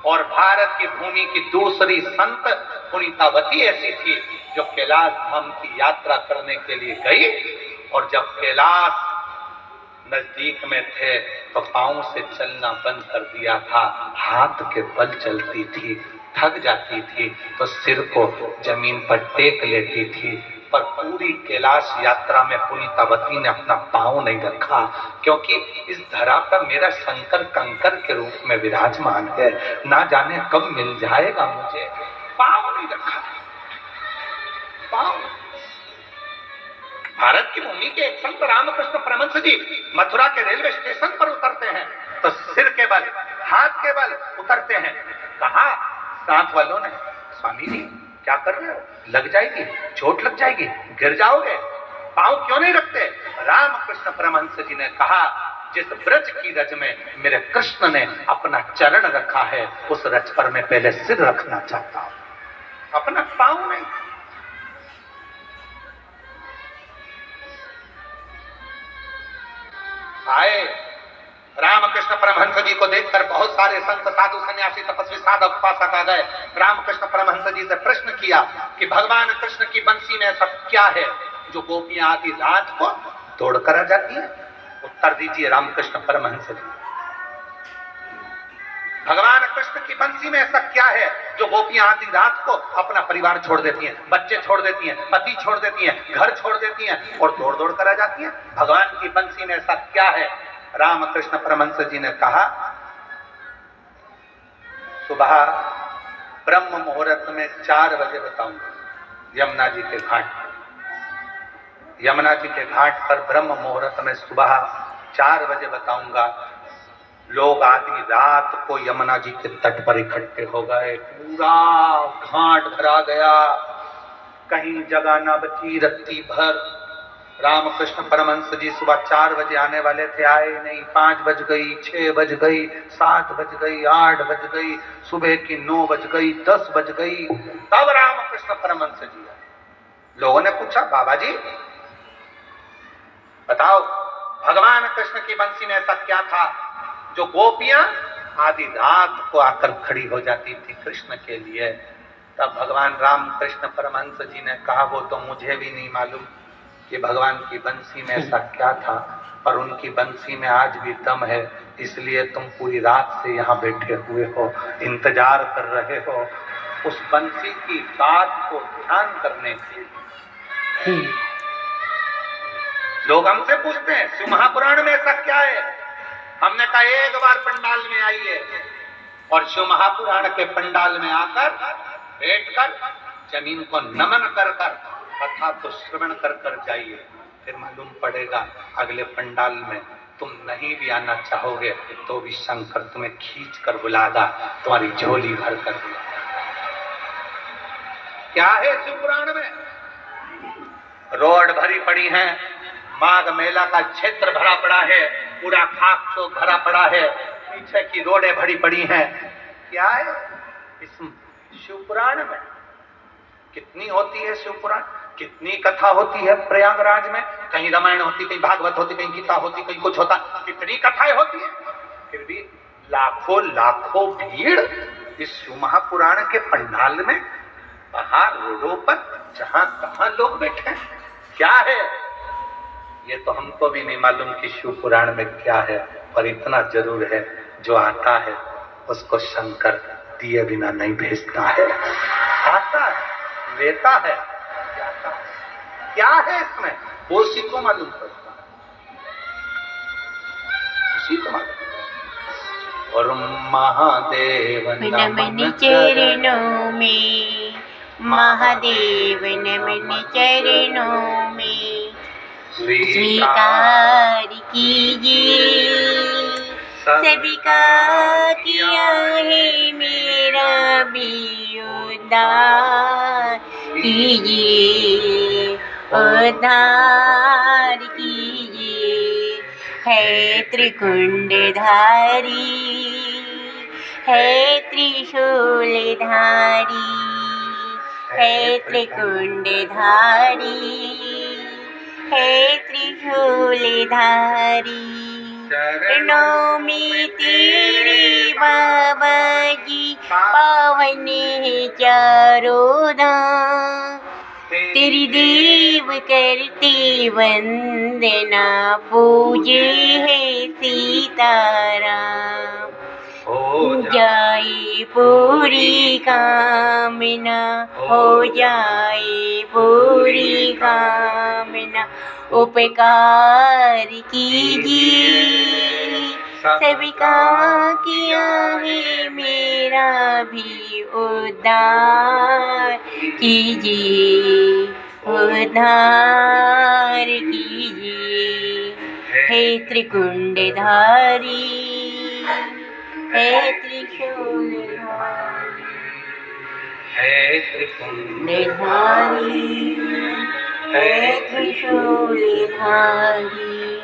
और भारत की भूमि की दूसरी संत पुनीतावती ऐसी थी जो कैलाश धाम की यात्रा करने के लिए गई, और जब कैलाश नजदीक में थे तो पांव से चलना बंद कर दिया था, हाथ के बल चलती थी, थक जाती थी तो सिर को जमीन पर टेक लेती थी। पर पूरी कैलाश यात्रा में पुनीतावती ने अपना पांव नहीं रखा, क्योंकि इस धरा पर मेरा शंकर कंकर के रूप में विराजमान है, ना जाने कब मिल जाएगा मुझे। पांव नहीं रखा, पांव। भारत की भूमि के एक संत रामकृष्ण परमहंस जी मथुरा के रेलवे स्टेशन पर उतरते हैं तो सिर के बल, हाथ के बल उतरते हैं। कहा साथ वालों ने, स्वामी जी क्या कर रहे हो, लग जाएगी, चोट लग जाएगी, गिर जाओगे, पांव क्यों नहीं रखते? रामकृष्ण परमहंस जी ने कहा, जिस ब्रज की रज में मेरे कृष्ण ने अपना चरण रखा है, उस रज पर मैं पहले सिर रखना चाहता हूं, अपना पांव नहीं। आए रामकृष्ण परमहंस जी को देखकर बहुत सारे संत साधु सन्यासी तपस्वी साधक उपासक आ गए। रामकृष्ण परमहंस जी से प्रश्न किया कि भगवान कृष्ण की बंसी में ऐसा क्या है जो गोपियां आधी रात को दौड़ कर आ जाती है? उत्तर दीजिए रामकृष्ण परमहंस जी। भगवान कृष्ण की बंसी में ऐसा क्या है जो गोपियां आधी रात को अपना परिवार छोड़ देती हैं, बच्चे छोड़ देती हैं, पति छोड़ देती हैं, घर छोड़ देती हैं और दौड़ दौड़ कर आ जाती हैं? भगवान की बंसी में ऐसा क्या है? रामकृष्ण परमहंस जी ने कहा, सुबह ब्रह्म मुहूर्त में 4 बजे बताऊंगा, यमुना जी के घाट, यमुना जी के घाट पर ब्रह्म मुहूर्त में सुबह 4 बजे बताऊंगा। लोग आधी रात को यमुना जी के तट पर इकट्ठे हो गए, पूरा घाट भरा गया, कहीं जगह ना बची रत्ती भर। रामकृष्ण परमहंस जी सुबह 4 बजे आने वाले थे, आए नहीं। 5 बज गई, 6 बज गई, 7 बज गई, 8 बज गई, सुबह की 9 बज गई, 10 बज गई, तब रामकृष्ण परमहंस जी आए। लोगों ने पूछा, बाबा जी बताओ, भगवान कृष्ण की बंसी में ऐसा क्या था जो गोपियां आधी रात को आकर खड़ी हो जाती थी कृष्ण के लिए? तब भगवान रामकृष्ण परमहंस जी ने कहा, वो तो मुझे भी नहीं मालूम कि भगवान की बंसी में ऐसा क्या था, पर उनकी बंसी में आज भी दम है, इसलिए तुम पूरी रात से यहाँ बैठे हुए हो, इंतजार कर रहे हो उस बंसी की बात को ध्यान करने के लिए। लोग हमसे पूछते हैं शिव महापुराण में ऐसा क्या है? हमने कहा, एक बार पंडाल में आइए और शिव महापुराण के पंडाल में आकर बैठकर जमीन को नमन कर कर कथा को श्रवण कर कर जाइए, फिर मालूम पड़ेगा। अगले पंडाल में तुम नहीं भी आना चाहोगे तो भी शंकर तुम्हें खींच कर बुलाएगा, तुम्हारी झोली भर कर दिया। क्या है शिव पुराण में? रोड भरी पड़ी है, माघ मेला का क्षेत्र भरा पड़ा है, पूरा खाक चौक भरा पड़ा है, पीछे की रोडें भरी पड़ी हैं। क्या है इस शिव पुराण में? कितनी होती है शिव पुराण, कितनी कथा होती है प्रयागराज में, कहीं रामायण होती, कहीं भागवत होती, कहीं गीता होती, कहीं कुछ होता, कितनी कथाएं होती है, फिर भी लाखों लाखों भीड़ इस शिव महापुराण के पंडाल में, बाहर रोडों पर जहां तहां लोग बैठे। क्या है ये तो हमको भी नहीं मालूम कि शिव पुराण में क्या है, पर इतना जरूर है, जो आता है उसको शंकर दिए बिना नहीं भेजता है, आता है, लेता है, जाता है। क्या है इसमें वो उसी को मालूम पड़ता है, उसी को मालूम। और महादेव नमन चरणों में, महादेव नमन चरणों में, स्वीकार कीजिए सभी का किया है मेरा भी उद्धार कीजिए, उद्धार कीजिए। है त्रिकुंडधारी, है त्रिशूलधारी, है त्रिकुंडधारी, है त्रिशूलधारी। चरणों में तेरे बाबा जी पावन है चारों धाम। तेरी देव करते वंदना पूजे है सीताराम। हो जाए पूरी कामना, हो जाए पूरी कामना। उपकार कीजिए सबका किया है मेरा भी उद्धार कीजिए, उद्धार कीजिए। हे त्रिकुंडधारी, हे त्रिशूलधारी, हे त्रिकुंड निधारी, हे त्रिशूलधारी।